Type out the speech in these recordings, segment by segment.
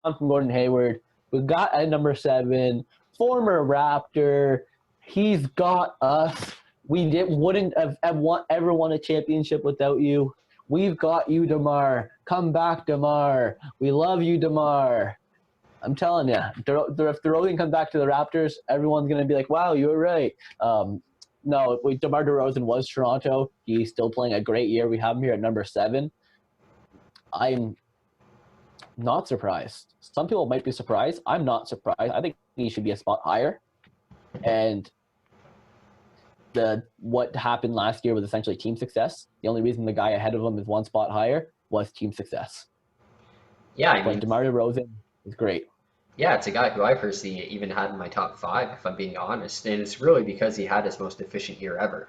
from Gordon Hayward. We got at number 7, former Raptor. He's got us. Wouldn't have ever won a championship without you. We've got you, Demar. Come back, Demar. We love you, Demar. I'm telling you, if DeRozan comes back to the Raptors, everyone's going to be like, wow, you were right. No, Demar Derozan was Toronto. He's still playing a great year. We have him here at number 7. I'm not surprised. Some people might be surprised. I'm not surprised. I think he should be a spot higher. And what happened last year was essentially team success. The only reason the guy ahead of him is one spot higher was team success. Yeah, I But mean, DeMar DeRozan is great. yeah, it's a guy who I personally even had in my top 5, if I'm being honest, and it's really because he had his most efficient year ever.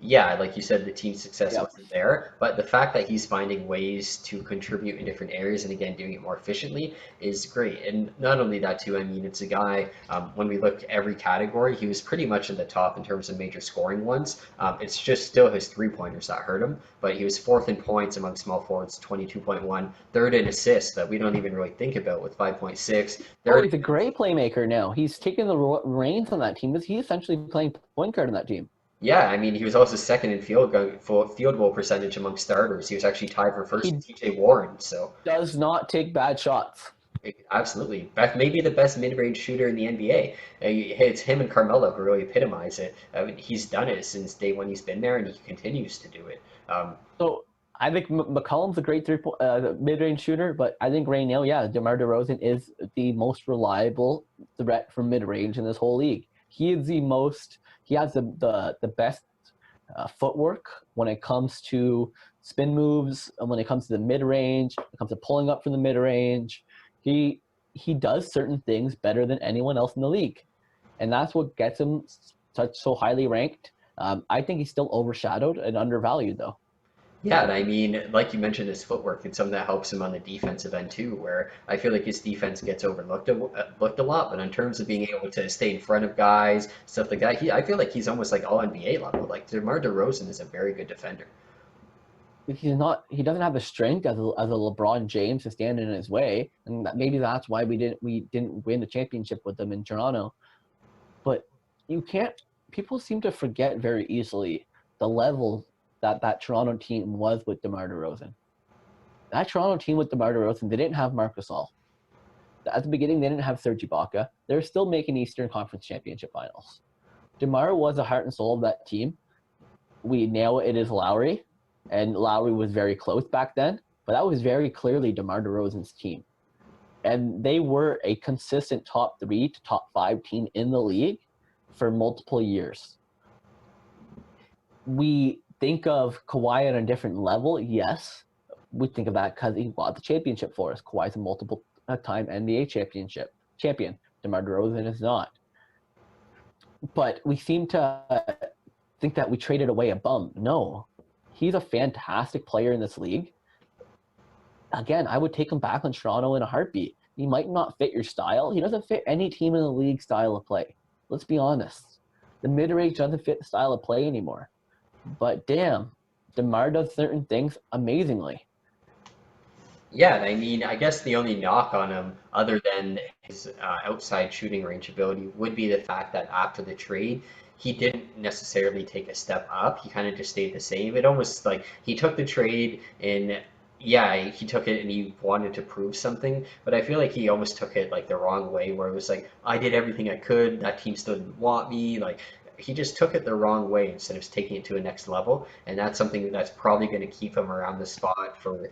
Yeah, like you said, the team success Yep. wasn't there, but the fact that he's finding ways to contribute in different areas and again doing it more efficiently is great. And not only that, too, I mean, it's a guy, when we look at every category, he was pretty much in the top in terms of major scoring ones. It's just still his three-pointers that hurt him, but he was fourth in points among small forwards, 22.1, third in assists that we don't even really think about with 5.6. Oh, Third, he's a great playmaker now. He's taken the reins on that team. He's essentially playing point guard on that team. yeah, I mean, he was also second in field goal percentage among starters. He was actually tied for first with He TJ Warren. So does not take bad shots. absolutely, maybe the best mid-range shooter in the NBA. It's him and Carmelo who really epitomize it. I mean, he's done it since day one he's been there, and he continues to do it. So I think McCollum's a great mid-range shooter, but I think right now, yeah, DeMar DeRozan is the most reliable threat from mid-range in this whole league. He is the most. He has the best footwork when it comes to spin moves, and when it comes to the mid-range, when it comes to pulling up from the mid-range. He does certain things better than anyone else in the league, and that's what gets him so highly ranked. I think he's still overshadowed and undervalued, though. Yeah, and I mean, like you mentioned, his footwork, it's something that helps him on the defensive end too, where I feel like his defense gets looked a lot, but in terms of being able to stay in front of guys, stuff like that, I feel like he's almost like all NBA level. Like DeMar DeRozan is a very good defender. He's not. He doesn't have the strength as a LeBron James to stand in his way, and maybe that's why we didn't win the championship with them in Toronto. But you can't. People seem to forget very easily the level that Toronto team was with DeMar DeRozan. That Toronto team with DeMar DeRozan, they didn't have Marc Gasol. At the beginning, they didn't have Serge Ibaka. They were still making Eastern Conference Championship Finals. DeMar was the heart and soul of that team. We now it is Lowry, and Lowry was very close back then, but that was very clearly DeMar DeRozan's team. And they were a consistent top 3 to top 5 team in the league for multiple years. We think of Kawhi at a different level, yes. We think of that because he won the championship for us. Kawhi's a multiple-time NBA champion. DeMar DeRozan is not. But we seem to think that we traded away a bum. No, he's a fantastic player in this league. Again, I would take him back on Toronto in a heartbeat. He might not fit your style. He doesn't fit any team in the league style of play. Let's be honest. The mid-range doesn't fit the style of play anymore. But damn, DeMar does certain things amazingly. Yeah, and I mean, I guess the only knock on him, other than his outside shooting range ability, would be the fact that after the trade, he didn't necessarily take a step up. He kind of just stayed the same. It almost like he took the trade and yeah, he took it and he wanted to prove something, but I feel like he almost took it like the wrong way, where it was like, I did everything I could, that team still didn't want me. Like, he just took it the wrong way instead of taking it to a next level, and that's something that's probably going to keep him around the spot for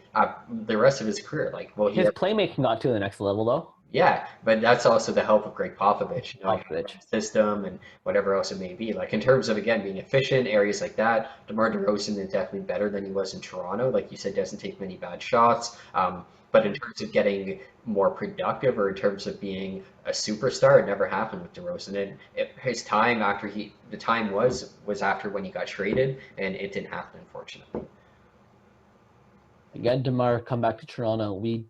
the rest of his career. Like, well, he His never, playmaking got to the next level, though. yeah, but that's also the help of Greg Popovich, knowing how to run Popovich. the system and whatever else it may be. Like in terms of again being efficient, areas like that, DeMar DeRozan is definitely better than he was in Toronto. Like you said, doesn't take many bad shots. But in terms of getting more productive or in terms of being a superstar, it never happened with DeRozan. And his time after the time was after when he got traded, and it didn't happen, unfortunately. Again, DeMar, come back to Toronto. We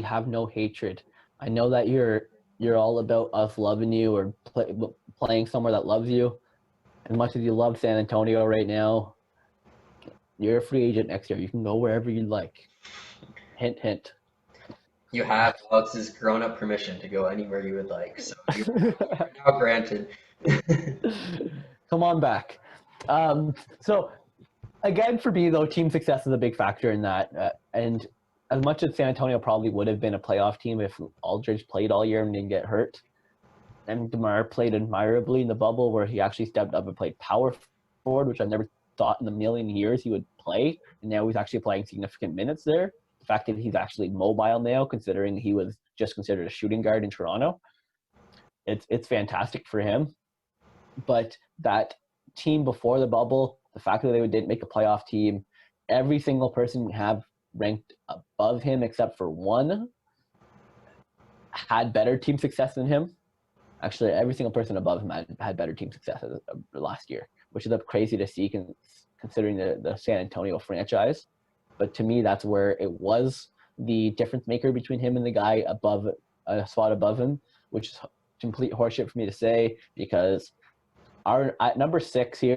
have no hatred. I know that you're all about us loving you or playing somewhere that loves you. As much as you love San Antonio right now, you're a free agent next year. You can go wherever you like. Hint, hint. You have Alex's grown-up permission to go anywhere you would like, so you're now granted. Come on back. So again, for me though, team success is a big factor in that. And as much as San Antonio probably would have been a playoff team if Aldridge played all year and didn't get hurt, and Demar played admirably in the bubble where he actually stepped up and played power forward, which I've never thought in a million years he would play. And now he's actually playing significant minutes there. The fact that he's actually mobile now, considering he was just considered a shooting guard in Toronto, it's fantastic for him. But that team before the bubble, the fact that they didn't make a playoff team, every single person we have ranked above him except for one had better team success than him. Actually, every single person above him had better team success last year, which is crazy to see considering the San Antonio franchise. But to me, that's where it was the difference maker between him and the guy above, a spot above him, which is complete horseshit for me to say, because our at number 6 here